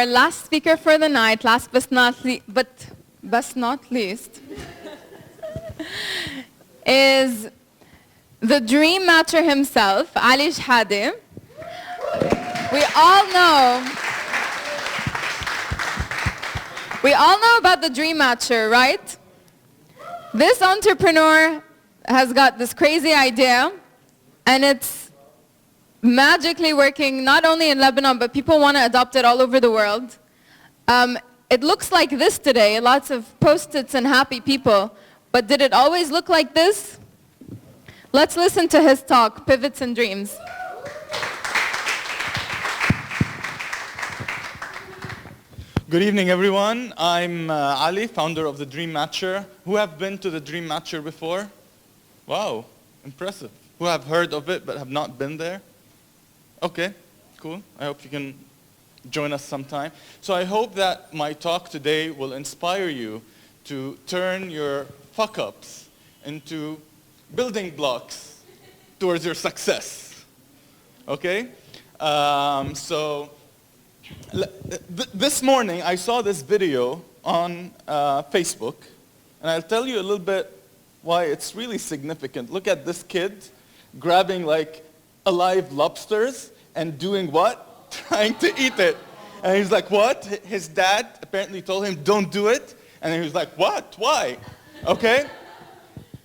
our last speaker for the night, last but not least, is the dream matcher himself, Ali Chehade. We all know about the dream matcher, right? This entrepreneur has got this crazy idea, and it's magically working not only in Lebanon, but people want to adopt it all over the world. It looks like this today, lots of post-its and happy people, but did it always look like this? Let's listen to his talk, Pivots and Dreams. Good evening, everyone. I'm Ali, founder of the Dream Matcher. Who have been to the Dream Matcher before? Wow, impressive. Who have heard of it but have not been there? Okay, cool. I hope you can join us sometime. So I hope that my talk today will inspire you to turn your fuck-ups into building blocks towards your success. Okay? This morning, I saw this video on Facebook, and I'll tell you a little bit why it's really significant. Look at this kid grabbing like alive lobsters and doing what? Trying to eat it. And he's like, what? His dad apparently told him, don't do it. And he was like, what? Why? Okay?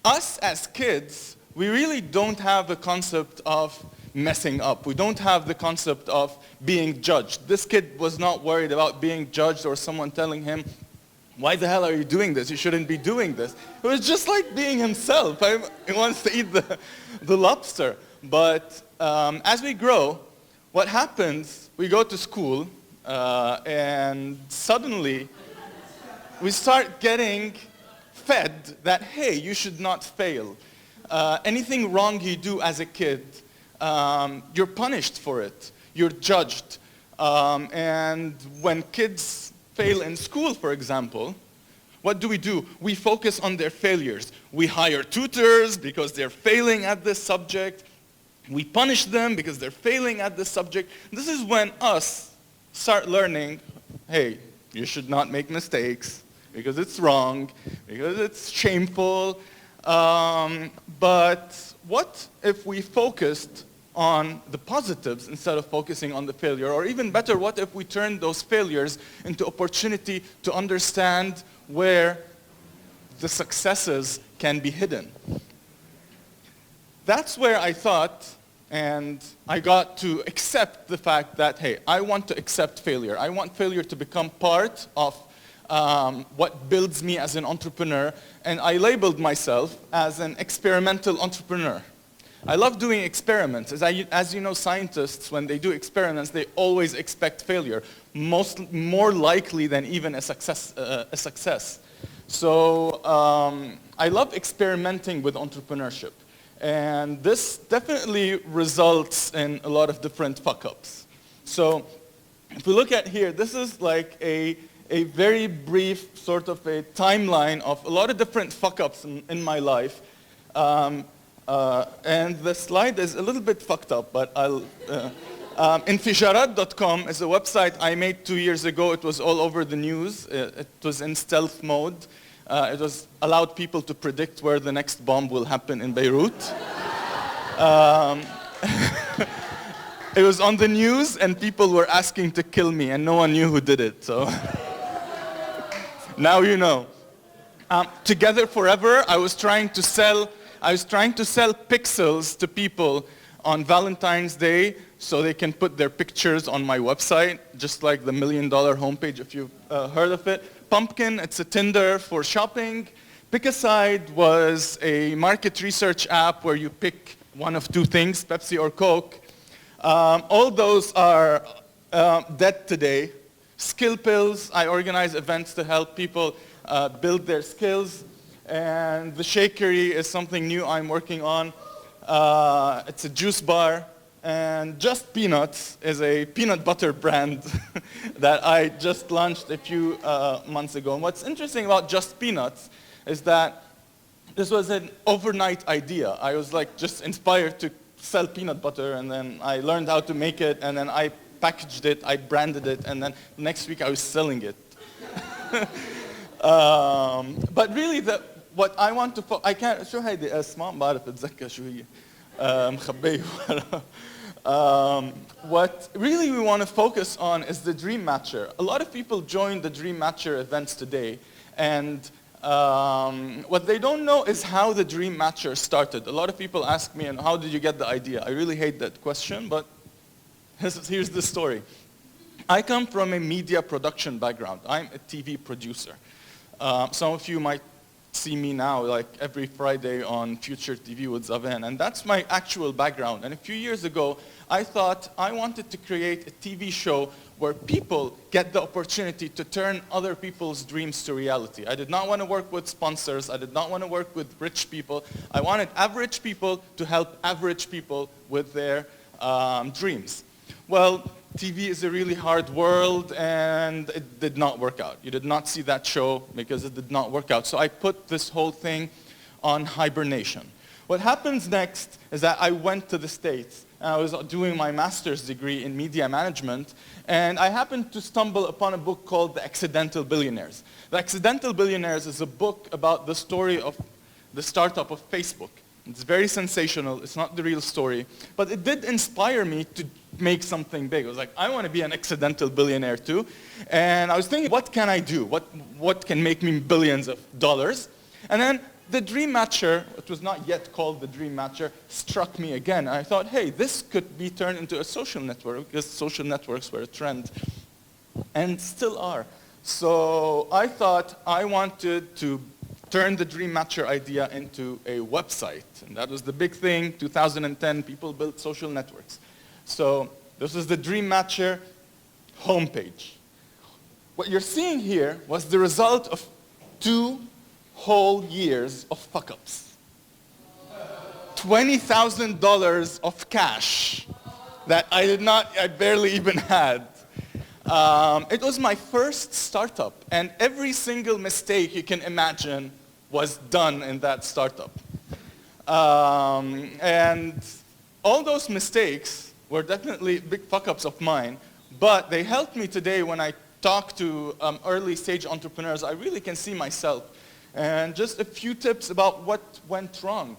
Us as kids, we really don't have the concept of messing up. We don't have the concept of being judged. This kid was not worried about being judged or someone telling him, why the hell are you doing this? You shouldn't be doing this. It was just like being himself. He wants to eat the lobster. But as we grow, what happens, we go to school and suddenly we start getting fed that, hey, you should not fail. Anything wrong you do as a kid, you're punished for it. You're judged. And when kids fail in school, for example, what do? We focus on their failures. We hire tutors because they're failing at this subject. We punish them because they're failing at this subject. This is when us start learning, hey, you should not make mistakes because it's wrong, because it's shameful. But what if we focused on the positives instead of focusing on the failure? Or even better, what if we turned those failures into opportunity to understand where the successes can be hidden? That's where I thought, and I got to accept the fact that, hey, I want to accept failure. I want failure to become part of what builds me as an entrepreneur, and I labeled myself as an experimental entrepreneur. I love doing experiments. As you know, scientists, when they do experiments, they always expect failure, more likely than even a success. So I love experimenting with entrepreneurship. And this definitely results in a lot of different fuck-ups. So if we look at here, this is like a very brief sort of a timeline of a lot of different fuck-ups in my life. And the slide is a little bit fucked up, but I'll... Infijarat.com is a website I made 2 years ago. It was all over the news. It was in stealth mode. It was allowed people to predict where the next bomb will happen in Beirut. It was on the news, and people were asking to kill me, and no one knew who did it. So now you know. Together Forever, I was trying to sell pixels to people on Valentine's Day so they can put their pictures on my website, just like the $1 Million homepage, if you've heard of it. Pumpkin, it's a Tinder for shopping. Pick-A-Side was a market research app where you pick one of two things, Pepsi or Coke. All those are dead today. Skill Pills, I organize events to help people build their skills. And the Shakery is something new I'm working on. It's a juice bar. And Just Peanuts is a peanut butter brand that I just launched a few months ago. And what's interesting about Just Peanuts is that this was an overnight idea. I was like just inspired to sell peanut butter, and then I learned how to make it, and then I packaged it, I branded it, and then next week I was selling it. But really, what I want to I can't شو هيدي اسمها ما بعرف اتذكر شو هي مخبيه what really we want to focus on is the Dream Matcher. A lot of people join the Dream Matcher events today, and what they don't know is how the Dream Matcher started. A lot of people ask me, and how did you get the idea? I really hate that question, but here's the story. I come from a media production background. I'm a TV producer. Some of you might see me now, like every Friday on Future TV with Zaven, and that's my actual background. And a few years ago, I thought I wanted to create a TV show where people get the opportunity to turn other people's dreams to reality. I did not want to work with sponsors. I did not want to work with rich people. I wanted average people to help average people with their dreams. Well, TV is a really hard world, and it did not work out. You did not see that show because it did not work out. So I put this whole thing on hibernation. What happens next is that I went to the States, and I was doing my master's degree in media management, and I happened to stumble upon a book called The Accidental Billionaires. The Accidental Billionaires is a book about the story of the startup of Facebook. It's very sensational. It's not the real story. But it did inspire me to make something big. I was like, I want to be an accidental billionaire too. And I was thinking, what can I do? What can make me billions of dollars? And then the Dream Matcher, it was not yet called the Dream Matcher, struck me again. I thought, hey, this could be turned into a social network, because social networks were a trend and still are. So I thought I wanted to turn the Dream Matcher idea into a website. And that was the big thing. 2010, people built social networks. So this is the Dream Matcher homepage. What you're seeing here was the result of 2 whole years of fuck-ups. $20,000 of cash that I barely even had. It was my first startup, and every single mistake you can imagine was done in that startup. And all those mistakes were definitely big fuck-ups of mine, but they helped me today when I talk to early stage entrepreneurs. I really can see myself. And just a few tips about what went wrong.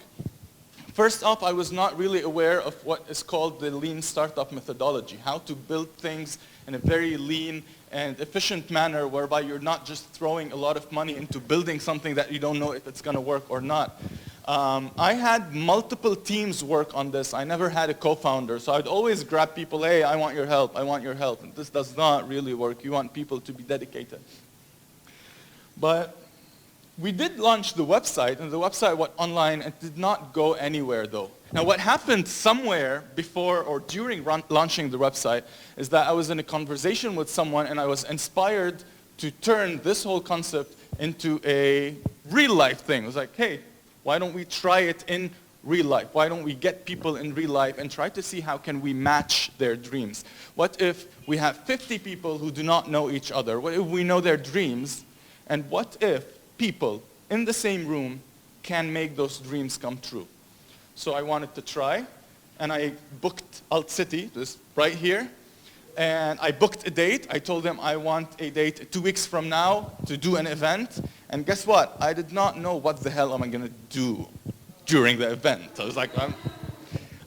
First off, I was not really aware of what is called the lean startup methodology, how to build things in a very lean and efficient manner whereby you're not just throwing a lot of money into building something that you don't know if it's going to work or not. I had multiple teams work on this. I never had a co-founder, so I'd always grab people, hey, I want your help, I want your help. And this does not really work. You want people to be dedicated. But we did launch the website, and the website went online. It did not go anywhere, though. Now, what happened somewhere before or during launching the website is that I was in a conversation with someone, and I was inspired to turn this whole concept into a real-life thing. It was like, hey, why don't we try it in real life? Why don't we get people in real life and try to see how can we match their dreams? What if we have 50 people who do not know each other? What if we know their dreams? And what if people in the same room can make those dreams come true? So I wanted to try, and I booked Alt City, this right here, and I booked a date. I told them I want a date 2 weeks from now to do an event, and guess what? I did not know what the hell am I going to do during the event. I was like,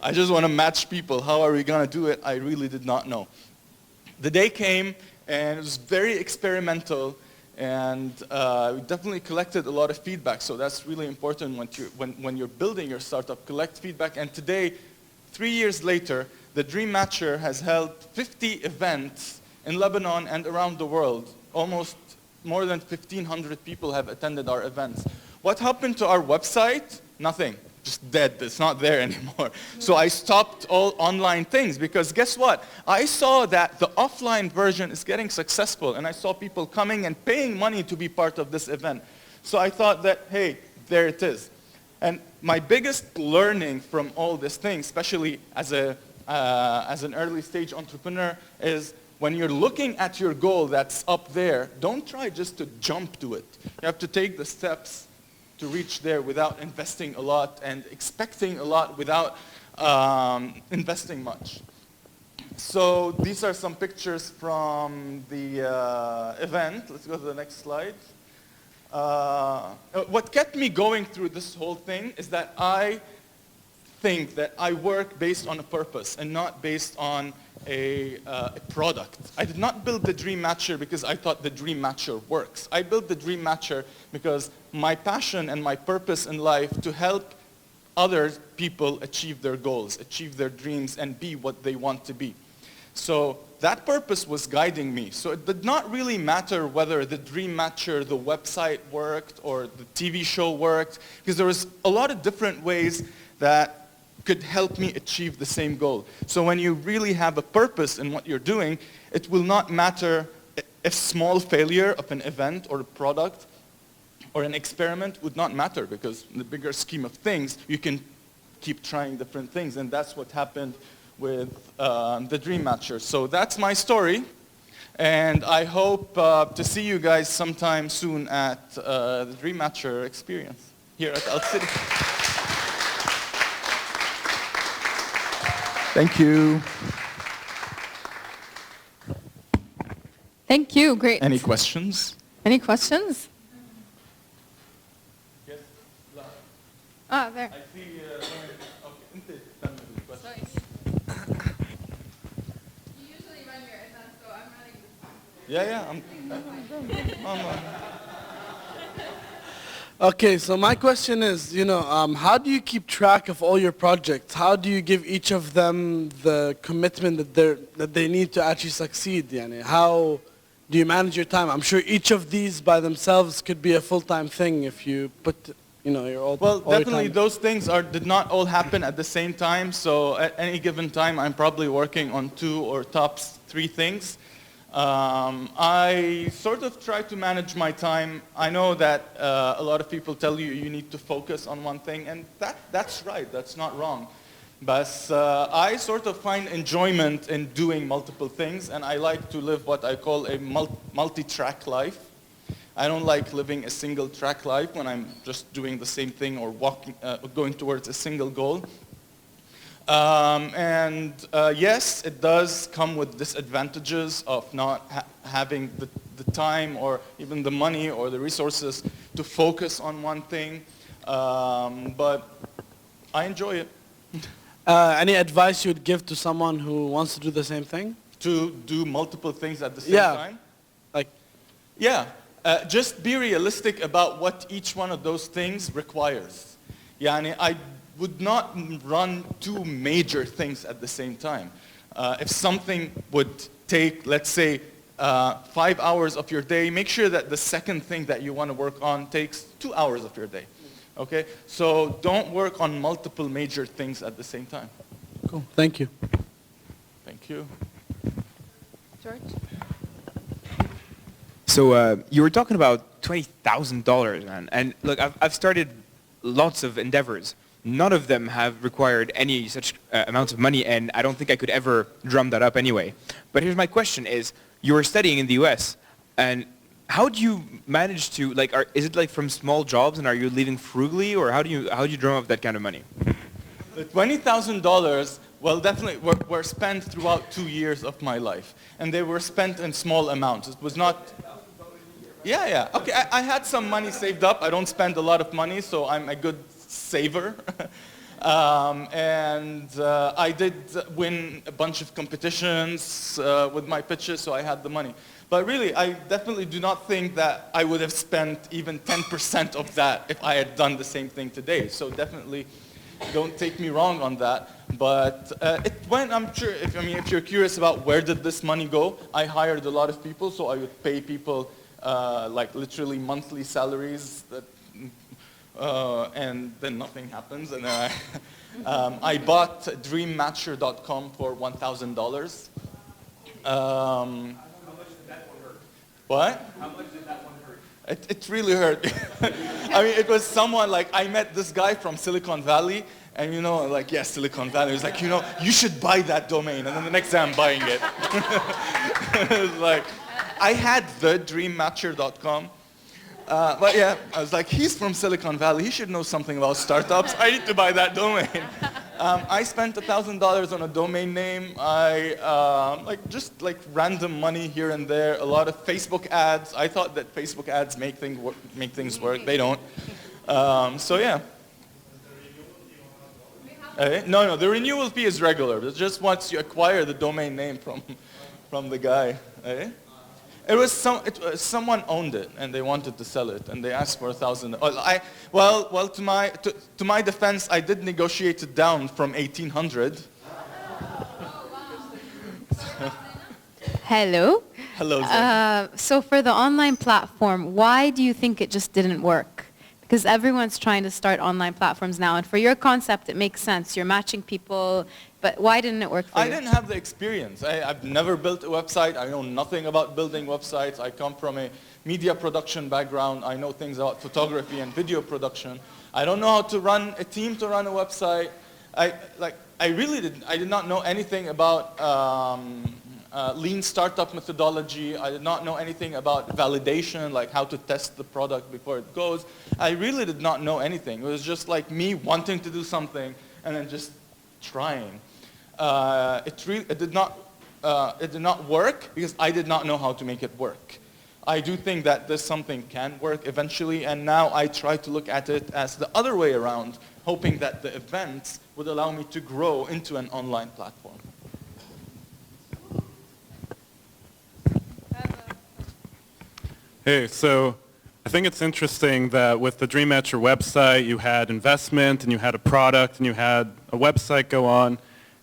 I just want to match people. How are we going to do it? I really did not know. The day came, and it was very experimental, and we definitely collected a lot of feedback. So that's really important when you're building your startup, collect feedback. And today, 3 years later, the Dream Matcher has held 50 events in Lebanon and around the world. Almost more than 1,500 people have attended our events. What happened to our website? Nothing. Just dead. It's not there anymore. So I stopped all online things because guess what? I saw that the offline version is getting successful, and I saw people coming and paying money to be part of this event. So I thought that, hey, there it is. And my biggest learning from all this thing, especially as an early stage entrepreneur, is when you're looking at your goal that's up there, don't try just to jump to it. You have to take the steps to reach there without investing a lot and expecting a lot without investing much. So these are some pictures from the event. Let's go to the next slide. What kept me going through this whole thing is that I think that I work based on a purpose and not based on a product. I did not build the Dream Matcher because I thought the Dream Matcher works. I built the Dream Matcher because my passion and my purpose in life to help other people achieve their goals, achieve their dreams, and be what they want to be. So that purpose was guiding me. So it did not really matter whether the Dream Matcher, the website worked, or the TV show worked, because there was a lot of different ways that could help me achieve the same goal. So when you really have a purpose in what you're doing, it will not matter if small failure of an event or a product or an experiment would not matter, because in the bigger scheme of things, you can keep trying different things, and that's what happened with the Dream Matcher. So that's my story, and I hope to see you guys sometime soon at the Dream Matcher experience here at Al City. Thank you. Thank you. Great. Any questions? Any questions? Yes. Ah, there. I see. Okay. Sorry. You usually run your event, so I'm running this one. Yeah. Okay, so my question is, how do you keep track of all your projects? How do you give each of them the commitment that they need to actually succeed? How do you manage your time? I'm sure each of these by themselves could be a full-time thing if you put, your all. Well, all your definitely time. those things did not all happen at the same time. So at any given time, I'm probably working on 2 or tops 3 things. I sort of try to manage my time. I know that a lot of people tell you you need to focus on one thing, and that's right. That's not wrong. But I sort of find enjoyment in doing multiple things, and I like to live what I call a multi-track life. I don't like living a single-track life when I'm just doing the same thing or going towards a single goal. Yes, it does come with disadvantages of not having the time or even the money or the resources to focus on one thing, but I enjoy it. Any advice you would give to someone who wants to do the same thing? To do multiple things at the same time? Yeah, just be realistic about what each one of those things requires. I would not run 2 major things at the same time. If something would take, let's say, 5 hours of your day, make sure that the second thing that you want to work on takes 2 hours of your day. Okay? So don't work on multiple major things at the same time. Cool. Thank you. Thank you. George? So you were talking about $20,000, man. And look, I've started lots of endeavors. None of them have required any such amounts of money, and I don't think I could ever drum that up anyway. But here's my question is, you were studying in the US, and how do you manage to, is it from small jobs, and are you living frugally, or how do you drum up that kind of money? The $20,000, well, definitely were spent throughout 2 years of my life, and they were spent in small amounts. It was not... Yeah. Okay, I had some money saved up. I don't spend a lot of money, so I'm a good saver. I did win a bunch of competitions with my pitches, so I had the money. But really, I definitely do not think that I would have spent even 10% of that if I had done the same thing today. So definitely, don't take me wrong on that. But it went, I'm sure, if you're curious about where did this money go, I hired a lot of people, so I would pay people literally monthly salaries that and then nothing happens. And then I bought dreammatcher.com for $1,000. How much did that one hurt? What? How much did that one hurt? It really hurt. It was someone I met this guy from Silicon Valley, and yes, Silicon Valley. He was like, you should buy that domain. And then the next day I'm buying it. It was I had the dreammatcher.com. But yeah, I was like, he's from Silicon Valley. He should know something about startups. I need to buy that domain. I spent $1,000 on a domain name. I just random money here and there. A lot of Facebook ads. I thought that Facebook ads make things work. They don't. So yeah. No, the renewal fee is regular. It's just once you acquire the domain name from the guy. It was someone owned it and they wanted to sell it and they asked for $1,000. Well, to my defense, I did negotiate it down from 1,800. Hello. Hello. Zen. So for the online platform, why do you think it just didn't work? Because everyone's trying to start online platforms now, and for your concept, it makes sense. You're matching people, but why didn't it work for you? I didn't have the experience. I've never built a website. I know nothing about building websites. I come from a media production background. I know things about photography and video production. I don't know how to run a team to run a website. I did not know anything about lean startup methodology. I did not know anything about validation, like how to test the product before it goes. I really did not know anything. It was just like me wanting to do something and then just trying. It did not work because I did not know how to make it work. I do think that this something can work eventually, and now I try to look at it as the other way around, hoping that the events would allow me to grow into an online platform. Hey, so I think it's interesting that with the Dream Matcher website, you had investment and you had a product and you had a website go on,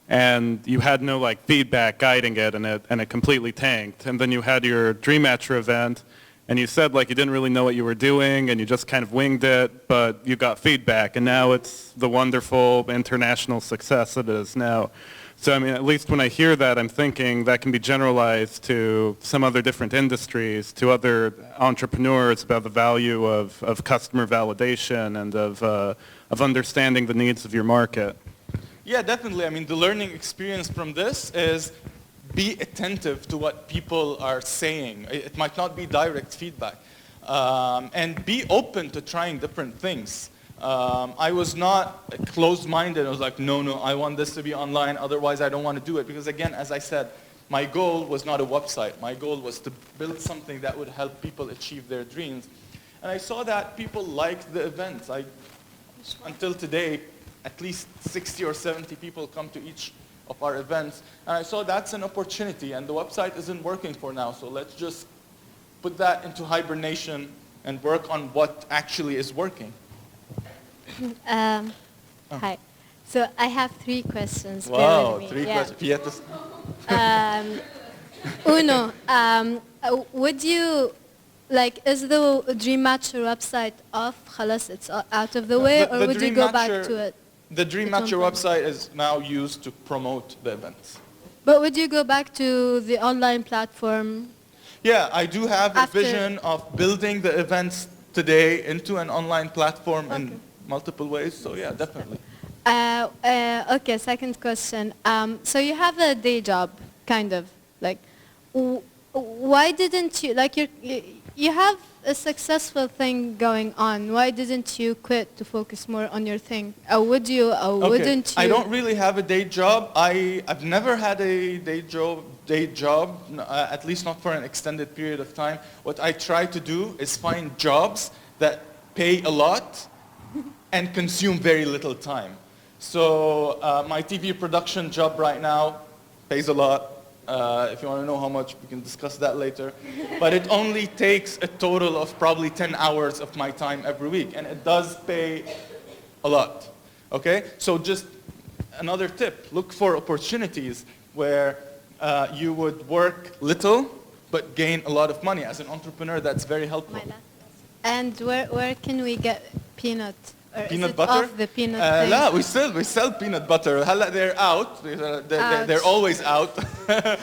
and you had no feedback guiding it, and it completely tanked. And then you had your Dream Matcher event, and you said you didn't really know what you were doing and you just kind of winged it, but you got feedback, and now it's the wonderful international success it is now. So I mean, at least when I hear that, I'm thinking that can be generalized to some other different industries, to other entrepreneurs, about the value of customer validation and of understanding the needs of your market. Yeah, definitely. I mean, the learning experience from this is be attentive to what people are saying. It might not be direct feedback. And be open to trying different things. I was not closed-minded. I was like, no, I want this to be online, otherwise I don't want to do it. Because again, as I said, my goal was not a website. My goal was to build something that would help people achieve their dreams. And I saw that people liked the events. Until today, at least 60 or 70 people come to each of our events. And I saw that's an opportunity, and the website isn't working for now, so let's just put that into hibernation and work on what actually is working. Hi. So I have 3 questions. Wow, bear with me. 3 Yeah. questions. Uno, would you, is the Dream Matcher website off? Khalas, it's out of the way, or would you go back to it? The Dream Matcher website is now used to promote the events. But would you go back to the online platform? Yeah, I do have a vision of building the events today into an online platform in multiple ways, so yeah, definitely. Okay, second question. So you have a day job, kind of. Why didn't you, you have a successful thing going on. Why didn't you quit to focus more on your thing? Or would you, or wouldn't you? I don't really have a day job. I've never had a day job, at least not for an extended period of time. What I try to do is find jobs that pay a lot and consume very little time. So my TV production job right now pays a lot. If you want to know how much, we can discuss that later. But it only takes a total of probably 10 hours of my time every week, and it does pay a lot. Okay? So just another tip, look for opportunities where you would work little but gain a lot of money. As an entrepreneur, that's very helpful. And where can we get peanut? Or peanut is it butter? Off the peanut thing? لا, we sell peanut butter. They're out. They're always out.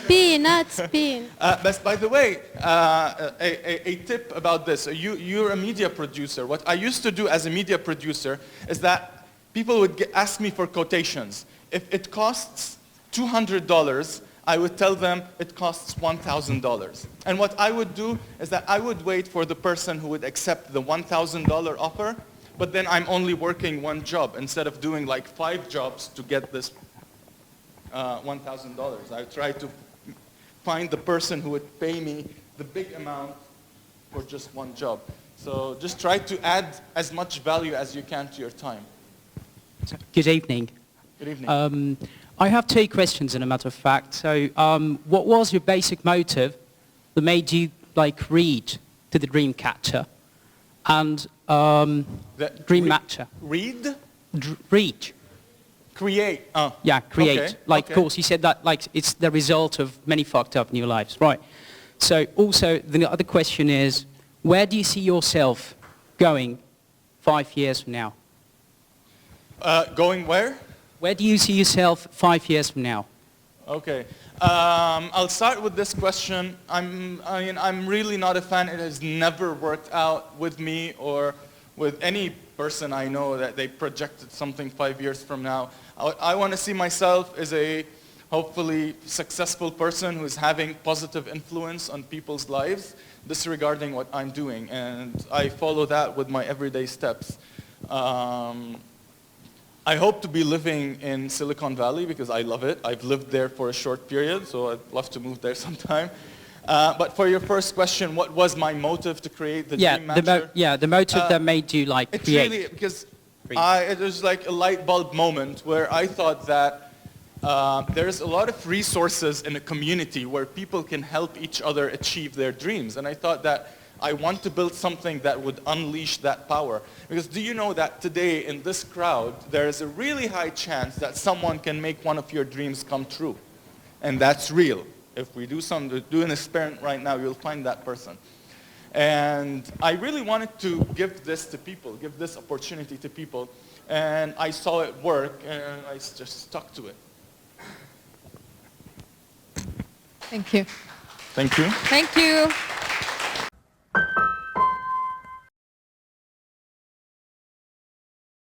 Peanuts. But by the way, a tip about this. You're a media producer. What I used to do as a media producer is that people would ask me for quotations. If it costs $200, I would tell them it costs $1,000. And what I would do is that I would wait for the person who would accept the $1,000 offer but then I'm only working one job instead of doing like 5 jobs to get this $1,000. I try to find the person who would pay me the big amount for just one job. So just try to add as much value as you can to your time. Good evening. Good evening. I have 2 questions, in a matter of fact. So, what was your basic motive that made you read to the Dreamcatcher and Dreammatcher? Read? Read. Create. Oh. Yeah, create. Okay. Of course, you said that it's the result of many fucked up new lives, right? So, also the other question is, where do you see yourself going 5 years from now? Going where? Where do you see yourself 5 years from now? Okay. I'll start with this question. I'm really not a fan. It has never worked out with me or with any person I know that they projected something 5 years from now. I want to see myself as a hopefully successful person who is having positive influence on people's lives, disregarding what I'm doing. And I follow that with my everyday steps. I hope to be living in Silicon Valley because I love it. I've lived there for a short period, so I'd love to move there sometime. But for your first question, what was my motive to create the Dreammatcher? The motive that made you It's create. really because it was like a light bulb moment where I thought that there's a lot of resources in a community where people can help each other achieve their dreams. And I thought that I want to build something that would unleash that power. Because do you know that today in this crowd, there is a really high chance that someone can make one of your dreams come true. And that's real. If we do an experiment right now, you'll find that person. And I really wanted to give this to people, give this opportunity to people. And I saw it work, and I just stuck to it. Thank you. Thank you. Thank you.